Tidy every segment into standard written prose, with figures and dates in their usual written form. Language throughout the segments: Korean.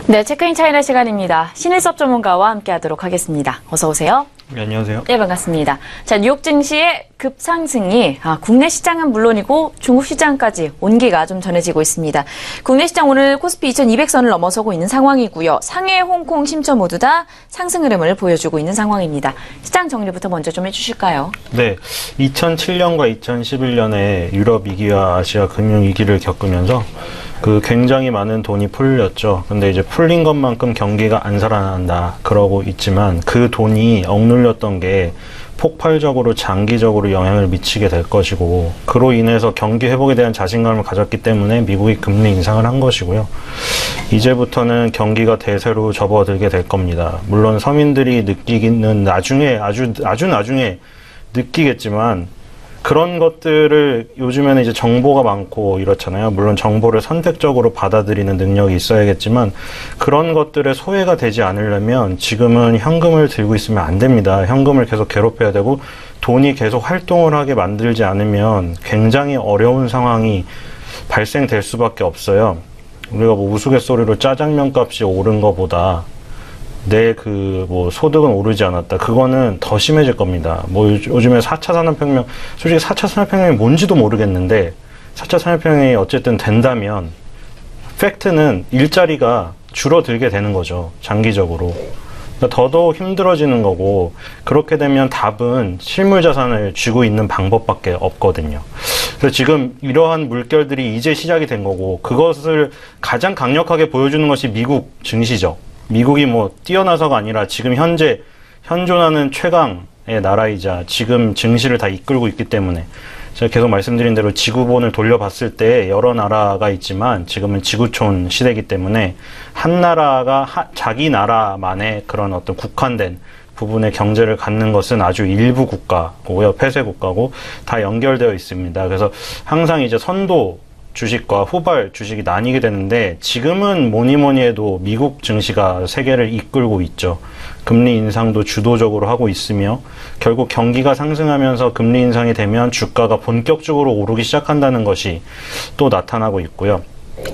네, 체크인 차이나 시간입니다. 신일섭 전문가와 함께하도록 하겠습니다. 어서 오세요. 네, 안녕하세요. 네, 반갑습니다. 자, 뉴욕 증시의 급상승이 국내 시장은 물론이고 중국 시장까지 온기가 좀 전해지고 있습니다. 국내 시장 오늘 코스피 2200선을 넘어서고 있는 상황이고요. 상해, 홍콩, 심천 모두 다 상승 흐름을 보여주고 있는 상황입니다. 시장 정리부터 먼저 좀 해주실까요? 네, 2007년과 2011년에 유럽 위기와 아시아 금융 위기를 겪으면서 굉장히 많은 돈이 풀렸죠. 근데 이제 풀린 것만큼 경기가 안 살아난다 그러고 있지만 그 돈이 억눌렸던 게 폭발적으로 장기적으로 영향을 미치게 될 것이고, 그로 인해서 경기 회복에 대한 자신감을 가졌기 때문에 미국이 금리 인상을 한 것이고요. 이제부터는 경기가 대세로 접어들게 될 겁니다. 물론 서민들이 느끼기는 나중에 아주 나중에 느끼겠지만, 그런 것들을 요즘에는 이제 정보가 많고 이렇잖아요. 물론 정보를 선택적으로 받아들이는 능력이 있어야겠지만, 그런 것들에 소외가 되지 않으려면 지금은 현금을 들고 있으면 안 됩니다. 현금을 계속 괴롭혀야 되고 돈이 계속 활동을 하게 만들지 않으면 굉장히 어려운 상황이 발생될 수밖에 없어요. 우리가 뭐 우스갯소리로 짜장면 값이 오른 것보다 내 소득은 오르지 않았다, 그거는 더 심해질 겁니다. 요즘에 4차 산업혁명, 솔직히 4차 산업혁명이 뭔지도 모르겠는데 4차 산업혁명이 어쨌든 된다면 팩트는 일자리가 줄어들게 되는 거죠, 장기적으로. 그러니까 더더욱 힘들어지는 거고, 그렇게 되면 답은 실물 자산을 쥐고 있는 방법밖에 없거든요. 그래서 지금 이러한 물결들이 이제 시작이 된 거고, 그것을 가장 강력하게 보여주는 것이 미국 증시죠. 미국이 뛰어나서가 아니라 지금 현재 현존하는 최강의 나라이자 지금 증시를 다 이끌고 있기 때문에, 제가 계속 말씀드린 대로 지구본을 돌려봤을 때 여러 나라가 있지만 지금은 지구촌 시대이기 때문에 한 나라가 자기 나라만의 그런 어떤 국한된 부분의 경제를 갖는 것은 아주 일부 국가고요, 폐쇄 국가고 다 연결되어 있습니다. 그래서 항상 이제 선도 주식과 후발 주식이 나뉘게 되는데, 지금은 뭐니 해도 미국 증시가 세계를 이끌고 있죠. 금리 인상도 주도적으로 하고 있으며, 결국 경기가 상승하면서 금리 인상이 되면 주가가 본격적으로 오르기 시작한다는 것이 또 나타나고 있고요.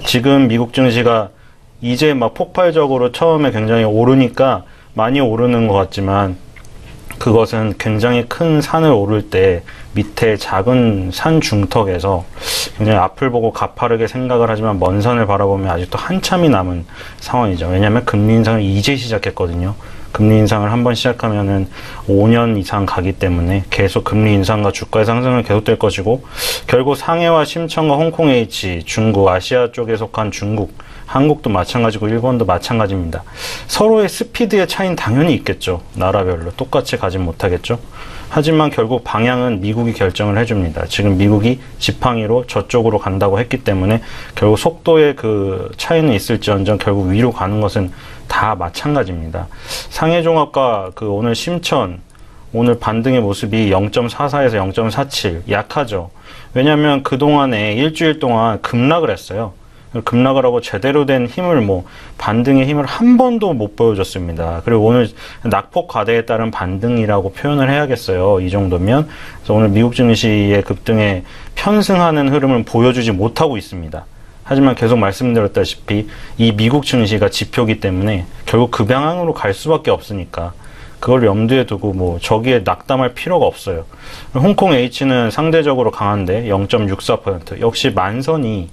지금 미국 증시가 이제 폭발적으로 처음에 굉장히 오르니까 많이 오르는 것 같지만, 그것은 굉장히 큰 산을 오를 때 밑에 작은 산 중턱에서 굉장히 앞을 보고 가파르게 생각을 하지만 먼 산을 바라보면 아직도 한참이 남은 상황이죠. 왜냐하면 금리 인상을 이제 시작했거든요. 금리 인상을 한번 시작하면은 5년 이상 가기 때문에 계속 금리 인상과 주가의 상승은 계속될 것이고, 결국 상해와 심천과 홍콩 H, 중국, 아시아 쪽에 속한 중국, 한국도 마찬가지고 일본도 마찬가지입니다. 서로의 스피드의 차이는 당연히 있겠죠. 나라별로 똑같이 가진 못하겠죠. 하지만 결국 방향은 미국이 결정을 해줍니다. 지금 미국이 지팡이로 저쪽으로 간다고 했기 때문에 결국 속도의 차이는 있을지언정 결국 위로 가는 것은 다 마찬가지입니다. 상해종합과 오늘 심천, 오늘 반등의 모습이 0.44에서 0.47 약하죠. 왜냐하면 그동안에 일주일 동안 급락을 했어요. 급락을 하고 제대로 된 힘을, 반등의 힘을 한 번도 못 보여줬습니다. 그리고 오늘 낙폭 과대에 따른 반등이라고 표현을 해야겠어요. 이 정도면. 그래서 오늘 미국 증시의 급등에 편승하는 흐름을 보여주지 못하고 있습니다. 하지만 계속 말씀드렸다시피 이 미국 증시가 지표기 때문에 결국 그 방향으로 갈 수밖에 없으니까 그걸 염두에 두고 저기에 낙담할 필요가 없어요. 홍콩 H는 상대적으로 강한데 0.64%, 역시 만선이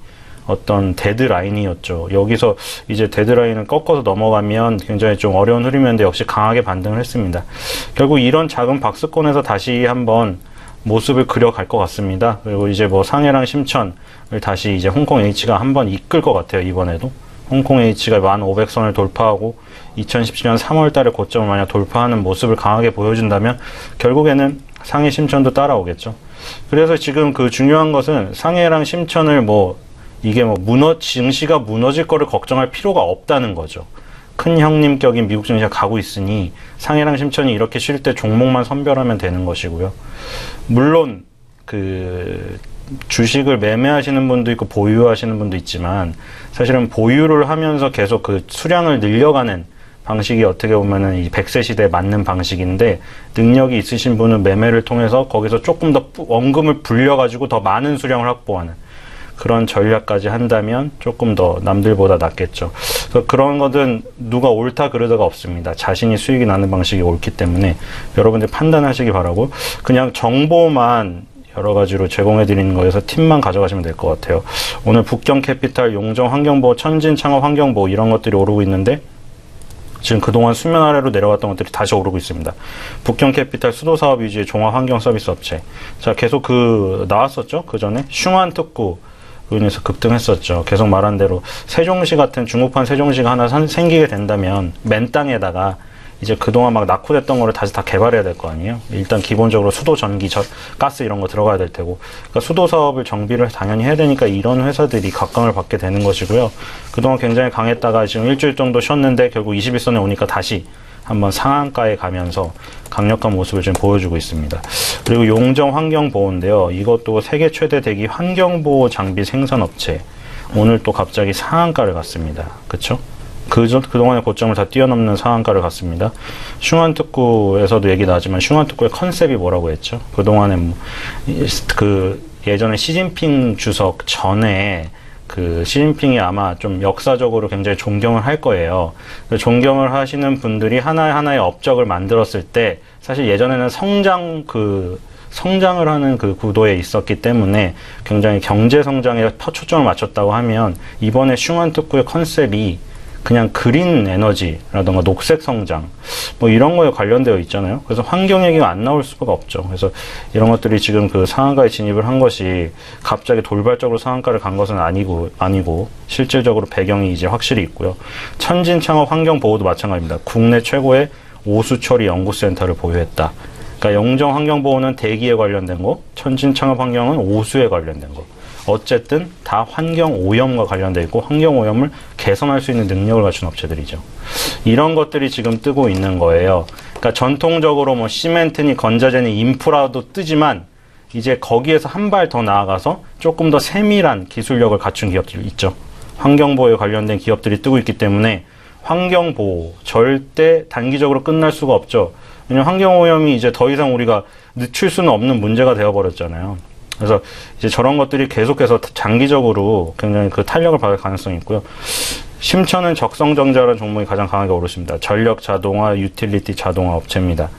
어떤 데드라인이었죠. 여기서 이제 데드라인을 꺾어서 넘어가면 굉장히 좀 어려운 흐름이었는데 역시 강하게 반등을 했습니다. 결국 이런 작은 박스권에서 다시 한번 모습을 그려갈 것 같습니다. 그리고 이제 상해랑 심천을 다시 이제 홍콩 H가 한번 이끌 것 같아요. 이번에도 홍콩 H가 1500선을 돌파하고 2017년 3월 달에 고점을 만약 돌파하는 모습을 강하게 보여준다면 결국에는 상해 심천도 따라오겠죠. 그래서 지금 중요한 것은 상해랑 심천을 이게 증시가 무너질 거를 걱정할 필요가 없다는 거죠. 큰 형님격인 미국 증시가 가고 있으니 상해랑 심천이 이렇게 쉴 때 종목만 선별하면 되는 것이고요. 물론 주식을 매매하시는 분도 있고 보유하시는 분도 있지만, 사실은 보유를 하면서 계속 수량을 늘려가는 방식이 어떻게 보면은 이 100세 시대에 맞는 방식인데, 능력이 있으신 분은 매매를 통해서 거기서 조금 더 원금을 불려가지고 더 많은 수량을 확보하는, 그런 전략까지 한다면 조금 더 남들보다 낫겠죠. 그래서 그런 것은 누가 옳다 그르다가 없습니다. 자신이 수익이 나는 방식이 옳기 때문에 여러분들 판단하시기 바라고, 그냥 정보만 여러 가지로 제공해 드리는 거에서 팁만 가져가시면 될 것 같아요. 오늘 북경캐피탈, 용정 환경보호, 천진창업 환경보호 이런 것들이 오르고 있는데 지금 그동안 수면 아래로 내려갔던 것들이 다시 오르고 있습니다. 북경캐피탈 수도사업 위주의 종합환경서비스 업체. 자, 계속 나왔었죠? 그 전에 슝안특구 인해서 급등했었죠. 계속 말한 대로 세종시 같은 중국판 세종시가 하나 생기게 된다면 맨 땅에다가 이제 그동안 막 낙후됐던 거를 다시 다 개발해야 될 거 아니에요. 일단 기본적으로 수도 전기, 가스 이런 거 들어가야 될 테고, 그러니까 수도 사업을 정비를 당연히 해야 되니까 이런 회사들이 각광을 받게 되는 것이고요. 그동안 굉장히 강했다가 지금 일주일 정도 쉬었는데 결국 21선에 오니까 다시 한번 상한가에 가면서 강력한 모습을 지금 보여주고 있습니다. 그리고 용정 환경보호인데요. 이것도 세계 최대 대기 환경보호 장비 생산업체. 오늘 또 갑자기 상한가를 갔습니다. 그쵸? 그동안의 고점을 다 뛰어넘는 상한가를 갔습니다. 슝안특구에서도 얘기 나왔지만 슝안특구의 컨셉이 뭐라고 했죠? 그동안에 예전에 시진핑 주석 전에 시진핑이 아마 좀 역사적으로 굉장히 존경을 할 거예요. 존경을 하시는 분들이 하나의 업적을 만들었을 때 사실 예전에는 성장을 하는 그 구도에 있었기 때문에 굉장히 경제 성장에 초점을 맞췄다고 하면, 이번에 슝안특구의 컨셉이 그냥 그린 에너지라던가 녹색 성장 뭐 이런 거에 관련되어 있잖아요. 그래서 환경 얘기가 안 나올 수가 없죠. 그래서 이런 것들이 지금 상한가에 진입을 한 것이 갑자기 돌발적으로 상한가를 간 것은 아니고 실질적으로 배경이 이제 확실히 있고요. 천진창업 환경보호도 마찬가지입니다. 국내 최고의 오수처리 연구센터를 보유했다. 그러니까 용정 환경보호는 대기에 관련된 거, 천진창업 환경은 오수에 관련된 거. 어쨌든 다 환경오염과 관련되어 있고 환경오염을 개선할 수 있는 능력을 갖춘 업체들이죠. 이런 것들이 지금 뜨고 있는 거예요. 그러니까 전통적으로 뭐 시멘트니 건자재니 인프라도 뜨지만 이제 거기에서 한 발 더 나아가서 조금 더 세밀한 기술력을 갖춘 기업들이 있죠. 환경보호에 관련된 기업들이 뜨고 있기 때문에 환경보호 절대 단기적으로 끝날 수가 없죠. 왜냐하면 환경오염이 이제 더 이상 우리가 늦출 수는 없는 문제가 되어버렸잖아요. 그래서 이제 저런 것들이 계속해서 장기적으로 굉장히 탄력을 받을 가능성이 있고요. 심천은 적성정자라는 종목이 가장 강하게 오르십니다. 전력 자동화, 유틸리티 자동화 업체입니다.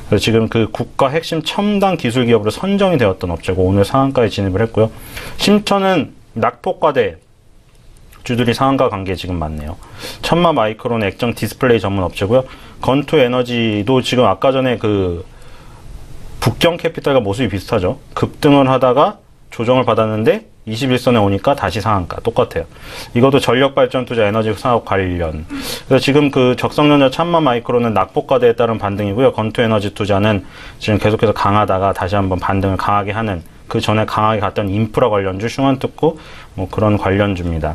그래서 지금 국가 핵심 첨단 기술 기업으로 선정이 되었던 업체고 오늘 상한가에 진입을 했고요. 심천은 낙폭과대 주들이 상한가 관계에 지금 많네요. 천마 마이크론 액정 디스플레이 전문 업체고요. 건투 에너지도 지금 아까 전에 북경캐피탈과 모습이 비슷하죠. 급등을 하다가 조정을 받았는데 21선에 오니까 다시 상한가 똑같아요. 이것도 전력발전투자 에너지 산업 관련. 그래서 지금 적성전자 참마 마이크로는 낙폭과대에 따른 반등이고요. 건투에너지 투자는 지금 계속해서 강하다가 다시 한번 반등을 강하게 하는, 그 전에 강하게 갔던 인프라 관련주, 슝안특구 뭐 그런 관련주입니다.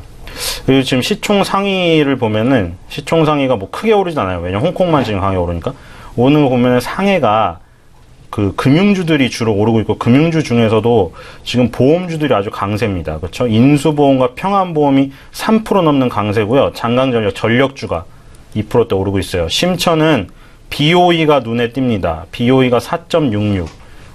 그리고 지금 시총 상위를 보면은 시총 상위가 뭐 크게 오르진 않아요. 왜냐면 홍콩만 지금 강하게 오르니까. 오늘 보면은 상해가 금융주들이 주로 오르고 있고, 금융주 중에서도 지금 보험주들이 아주 강세입니다. 그렇죠? 인수보험과 평안보험이 3% 넘는 강세고요. 장강전력, 전력주가 2%대 오르고 있어요. 심천은 BOE가 눈에 띕니다. BOE가 4.66.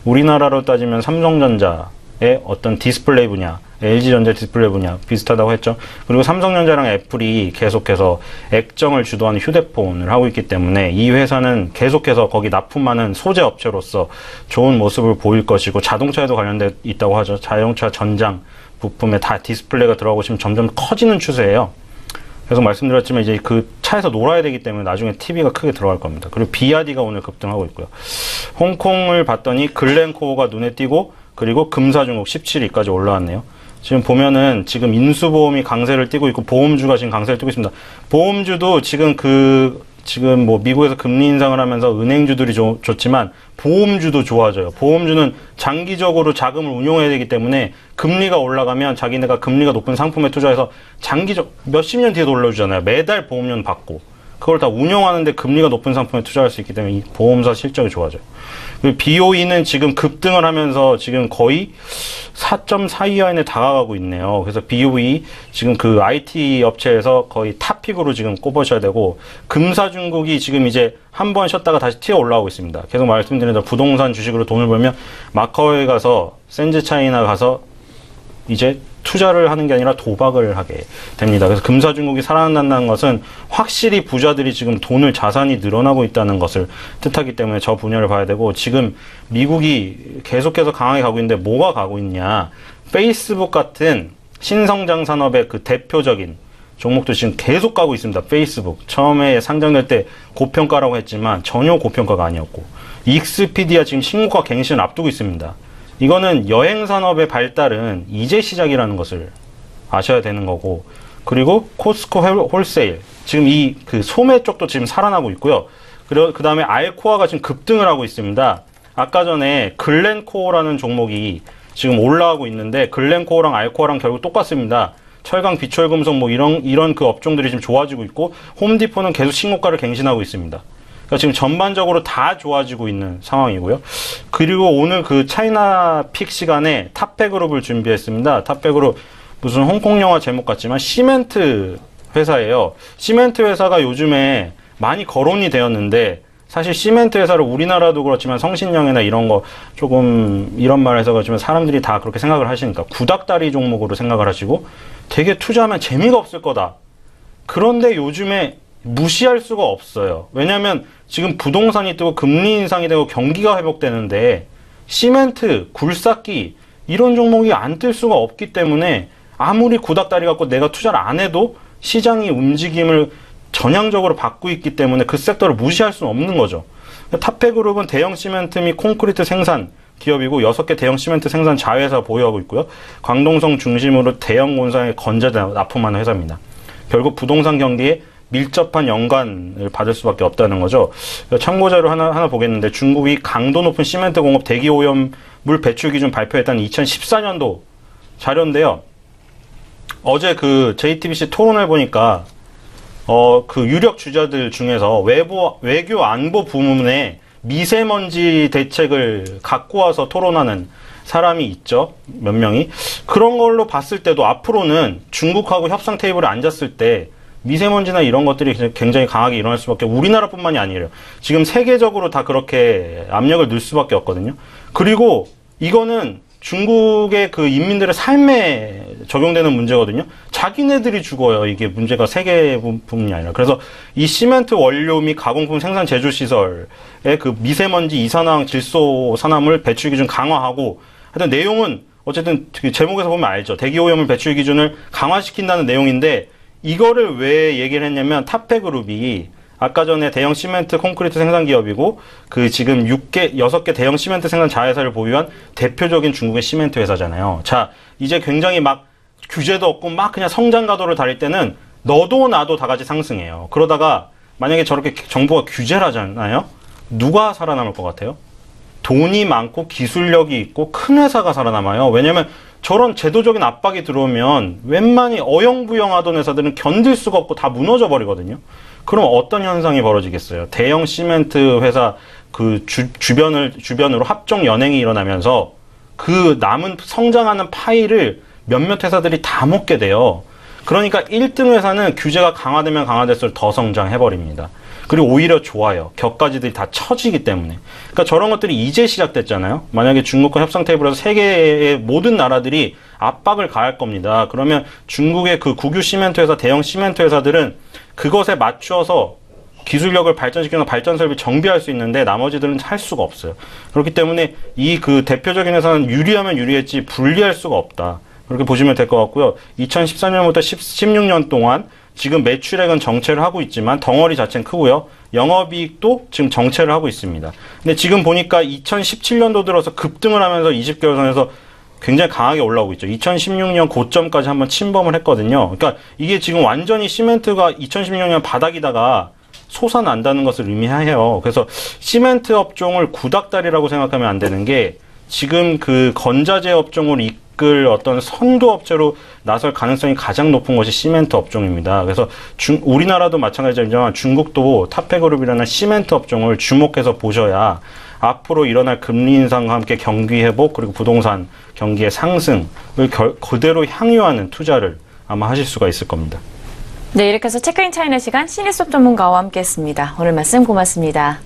우리나라로 따지면 삼성전자의 어떤 디스플레이 분야, LG전자 디스플레이 분야 비슷하다고 했죠. 그리고 삼성전자랑 애플이 계속해서 액정을 주도하는 휴대폰을 하고 있기 때문에 이 회사는 계속해서 거기 납품하는 소재 업체로서 좋은 모습을 보일 것이고, 자동차에도 관련돼 있다고 하죠. 자동차 전장 부품에 다 디스플레이가 들어가고 지금 점점 커지는 추세예요. 계속 말씀드렸지만 이제 차에서 놀아야 되기 때문에 나중에 TV가 크게 들어갈 겁니다. 그리고 비아디가 오늘 급등하고 있고요. 홍콩을 봤더니 글렌코어가 눈에 띄고, 그리고 금사중국 17위까지 올라왔네요. 지금 보면은 지금 인수보험이 강세를 띠고 있고 보험주가 지금 강세를 띠고 있습니다. 보험주도 지금 뭐 미국에서 금리 인상을 하면서 은행주들이 좋지만 보험주도 좋아져요. 보험주는 장기적으로 자금을 운용해야 되기 때문에 금리가 올라가면 자기네가 금리가 높은 상품에 투자해서 몇십 년 뒤에도 올려주잖아요. 매달 보험료 받고. 그걸 다 운영하는데 금리가 높은 상품에 투자할 수 있기 때문에 이 보험사 실적이 좋아져요. 그리고 BOE는 지금 급등을 하면서 지금 거의 4.4 이하에 다가가고 있네요. 그래서 BOE 지금 IT 업체에서 거의 탑픽으로 지금 꼽으셔야 되고, 금사중국이 지금 이제 한 번 쉬었다가 다시 튀어 올라오고 있습니다. 계속 말씀드린 대로 부동산 주식으로 돈을 벌면 마카오에 가서, 센즈차이나 가서 이제 투자를 하는 게 아니라 도박을 하게 됩니다. 그래서 금사중국이 살아난다는 것은 확실히 부자들이 지금 돈을 자산이 늘어나고 있다는 것을 뜻하기 때문에 저 분야를 봐야 되고, 지금 미국이 계속해서 강하게 가고 있는데 뭐가 가고 있냐, 페이스북 같은 신성장 산업의 그 대표적인 종목도 지금 계속 가고 있습니다. 페이스북 처음에 상장될 때 고평가라고 했지만 전혀 고평가가 아니었고, 익스피디아 지금 신고가 갱신을 앞두고 있습니다. 이거는 여행 산업의 발달은 이제 시작이라는 것을 아셔야 되는 거고, 그리고 코스코 홀세일 지금 이 그 소매 쪽도 지금 살아나고 있고요. 그리고 그 다음에 알코아가 지금 급등을 하고 있습니다. 아까 전에 글렌코어라는 종목이 지금 올라가고 있는데, 글렌코어랑 알코아랑 결국 똑같습니다. 철강, 비철금속 뭐 이런 그 업종들이 지금 좋아지고 있고, 홈디포는 계속 신고가를 갱신하고 있습니다. 그러니까 지금 전반적으로 다 좋아지고 있는 상황이고요. 그리고 오늘 그 차이나 픽 시간에 탑백그룹을 준비했습니다. 탑백그룹 무슨 홍콩 영화 제목 같지만 시멘트 회사예요. 시멘트 회사가 요즘에 많이 거론이 되었는데, 사실 시멘트 회사를 우리나라도 그렇지만 성신영이나 이런 거 조금 이런 말 해서 그렇지만 사람들이 다 그렇게 생각을 하시니까 구닥다리 종목으로 생각을 하시고 되게 투자하면 재미가 없을 거다. 그런데 요즘에 무시할 수가 없어요. 왜냐하면 지금 부동산이 뜨고 금리 인상이 되고 경기가 회복되는데 시멘트, 굴삭기 이런 종목이 안 뜰 수가 없기 때문에 아무리 구닥다리 갖고 내가 투자를 안 해도 시장이 움직임을 전향적으로 받고 있기 때문에 그 섹터를 무시할 수는 없는 거죠. 탑백그룹은 대형 시멘트 및 콘크리트 생산 기업이고 6개 대형 시멘트 생산 자회사 보유하고 있고요. 광동성 중심으로 대형 공사에 건재대 납품하는 회사입니다. 결국 부동산 경기에 밀접한 연관을 받을 수밖에 없다는 거죠. 참고자료 하나 보겠는데, 중국이 강도 높은 시멘트 공업 대기 오염물 배출 기준 발표했다는 2014년도 자료인데요. 어제 그 JTBC 토론을 보니까 그 유력 주자들 중에서 외교 안보 부문에 미세먼지 대책을 갖고 와서 토론하는 사람이 있죠. 몇 명이. 그런 걸로 봤을 때도 앞으로는 중국하고 협상 테이블에 앉았을 때 미세먼지나 이런 것들이 굉장히 강하게 일어날 수밖에, 우리나라뿐만이 아니에요. 지금 세계적으로 다 그렇게 압력을 넣을 수밖에 없거든요. 그리고 이거는 중국의 그 인민들의 삶에 적용되는 문제거든요. 자기네들이 죽어요. 이게 문제가 세계 부분이 아니라. 그래서 이 시멘트 원료 및 가공품 생산 제조 시설의 그 미세먼지 이산화황 질소 산화물 배출 기준 강화하고, 하여튼 내용은 어쨌든 제목에서 보면 알죠. 대기오염물 배출 기준을 강화시킨다는 내용인데, 이거를 왜 얘기를 했냐면 탑백그룹이 아까 전에 대형 시멘트 콘크리트 생산 기업이고, 그 지금 6개 대형 시멘트 생산 자회사를 보유한 대표적인 중국의 시멘트 회사잖아요. 자, 이제 굉장히 막 규제도 없고 막 그냥 성장 가도를 달릴 때는 너도 나도 다 같이 상승해요. 그러다가 만약에 저렇게 정부가 규제를 하잖아요. 누가 살아남을 것 같아요? 돈이 많고 기술력이 있고 큰 회사가 살아남아요. 왜냐면 저런 제도적인 압박이 들어오면 웬만히 어영부영하던 회사들은 견딜 수가 없고 다 무너져 버리거든요. 그럼 어떤 현상이 벌어지겠어요? 대형 시멘트 회사 그 주변으로 합종 연행이 일어나면서 그 남은 성장하는 파이를 몇몇 회사들이 다 먹게 돼요. 그러니까 1등 회사는 규제가 강화되면 강화될수록 더 성장해버립니다. 그리고 오히려 좋아요. 격가지들이 다 처지기 때문에. 그러니까 저런 것들이 이제 시작됐잖아요. 만약에 중국과 협상 테이블에서 세계의 모든 나라들이 압박을 가할 겁니다. 그러면 중국의 그 국유 시멘트 회사, 대형 시멘트 회사들은 그것에 맞춰서 기술력을 발전시키는 발전 설비 정비할 수 있는데 나머지들은 할 수가 없어요. 그렇기 때문에 이 그 대표적인 회사는 유리하면 유리했지 불리할 수가 없다. 그렇게 보시면 될 것 같고요. 2014년부터 16년 동안 지금 매출액은 정체를 하고 있지만 덩어리 자체는 크고요. 영업이익도 지금 정체를 하고 있습니다. 근데 지금 보니까 2017년도 들어서 급등을 하면서 20개월 선에서 굉장히 강하게 올라오고 있죠. 2016년 고점까지 한번 침범을 했거든요. 그러니까 이게 지금 완전히 시멘트가 2016년 바닥이다가 솟아난다는 것을 의미해요. 그래서 시멘트 업종을 구닥다리라고 생각하면 안 되는 게, 지금 그 건자재 업종을 이끌 어떤 선도 업체로 나설 가능성이 가장 높은 것이 시멘트 업종입니다. 그래서 우리나라도 마찬가지지만 중국도 탑백그룹이라는 시멘트 업종을 주목해서 보셔야 앞으로 일어날 금리 인상과 함께 경기 회복, 그리고 부동산 경기의 상승을 그대로 향유하는 투자를 아마 하실 수가 있을 겁니다. 네, 이렇게 해서 체크인 차이나 시간 신일수업 전문가와 함께했습니다. 오늘 말씀 고맙습니다.